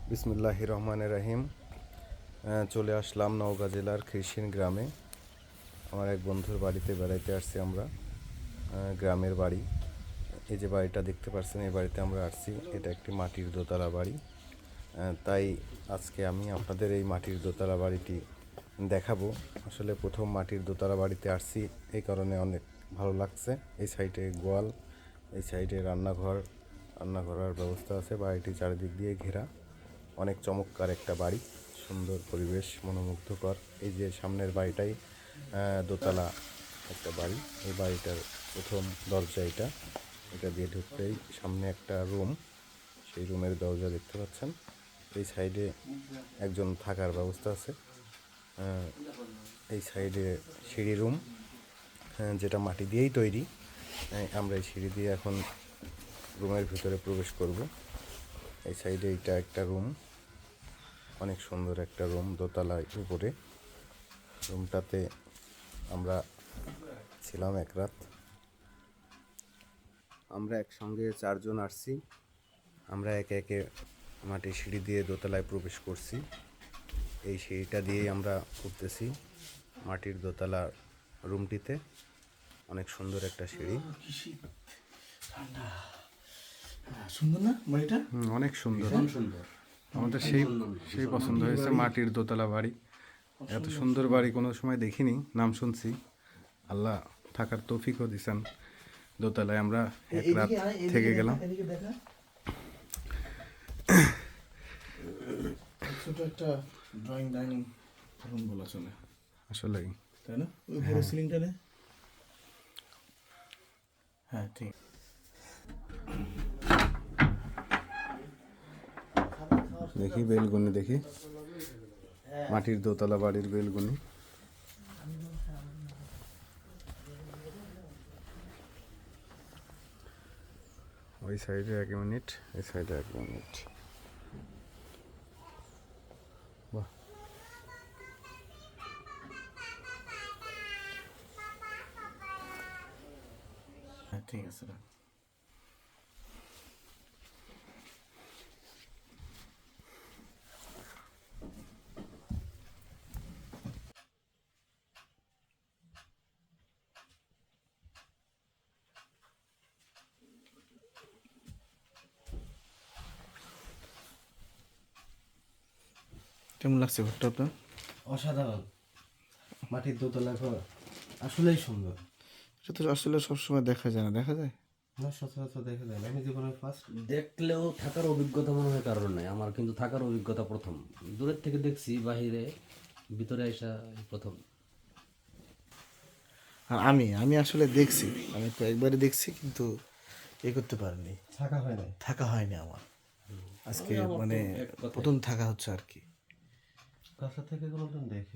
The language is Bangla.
বিসমিল্লাহির রহমানির রহিম। চলে আসলাম নওগাঁ জেলার খিরসিন গ্রামে। আমার এক বন্ধুর বাড়িতে বেড়াইতে আসছি আমরা। গ্রামের বাড়ি, এই যে বাড়িটা দেখতে পাচ্ছেন, এই বাড়িতে আমরা আসছি। এটা একটি মাটির দোতলা বাড়ি। তাই আজকে আমি আপনাদের এই মাটির দোতলা বাড়িটি দেখাবো। আসলে প্রথম মাটির দোতলা বাড়িতে আসছি, এই কারণে অনেক ভালো লাগছে। এই সাইডে গোয়াল, এই সাইডে রান্নাঘরের ব্যবস্থা আছে। বাড়িটি চারিদিক দিয়ে ঘেরা, অনেক চমৎকার একটা বাড়ি, সুন্দর পরিবেশ, মনোমুগ্ধকর। এই যে সামনের বাড়িটাই দোতলা একটা বাড়ি। এই বাড়িটার প্রথম দরজা এটা দিয়ে ঢুকতেই সামনে একটা রুম, সেই রুমের দরজা দেখতে পাচ্ছেন। এই সাইডে একজন থাকার ব্যবস্থা আছে। এই সাইডে সিঁড়ি রুম, যেটা মাটি দিয়েই তৈরি। আমরা এই সিঁড়ি দিয়ে এখন রুমের ভিতরে প্রবেশ করব। এই সাইডে এইটা একটা রুম, অনেক সুন্দর একটা রুম, দোতলায় উপরে। রুমটাতে আমরা ছিলাম এক রাত। আমরা একসঙ্গে 4 জন আসছি। আমরা একে একে মাটির সিঁড়ি দিয়ে দোতলায় প্রবেশ করছি। এই সিঁড়িটা দিয়েই আমরা উঠতেছি মাটির দোতলা রুমটিতে। অনেক সুন্দর একটা সিঁড়ি, সুন্দর না বাড়িটা? অনেক সুন্দর। আমাদের সেই পছন্দ হয়েছে মাটির দোতলা বাড়ি। এত সুন্দর বাড়ি কোনো সময় দেখিনি, নাম শুনছি। আল্লাহ থাকার তৌফিকও দিছেন। দোতলায় আমরা এক রাত থেকে গেলাম। ছোট একটা ড্রয়িং ডাইনিং রুম বলা চলে আসলে, তাই না? ওই বড় সিলিংটা নে। হ্যাঁ ঠিক। দেখি বেলগুনি, দেখি মাটির দোতলা বাড়ির বেলগুনি। ওই সাইডে 1 মিনিট, এই সাইডে 1 মিনিট। বাহ, হ্যাঁ ঠিক আছে। কেমন লাগছে ঘরটা আপনার? অসাধারণ। মাটির দোতলা ঘর আসলেই সুন্দর। এটা তো আসলে সবসময় দেখা যায় না, দেখা যায় না, সচরাচর দেখা যায় না। আমি জীবনে ফার্স্ট দেখলেও থাকার অভিজ্ঞতা মনে হয় কারণ নাই আমার, কিন্তু থাকার অভিজ্ঞতা প্রথম। দূরের থেকে দেখছি, বাহিরে ভিতরে আসা প্রথম। আর আমি আসলে দেখছি, আমি কয়েকবারই দেখছি, কিন্তু করতে পারিনি, থাকা হয়নি আমার। আজকে মানে প্রথম থাকা হচ্ছে আর কি। কাছে থেকে কোনোদিন দেখি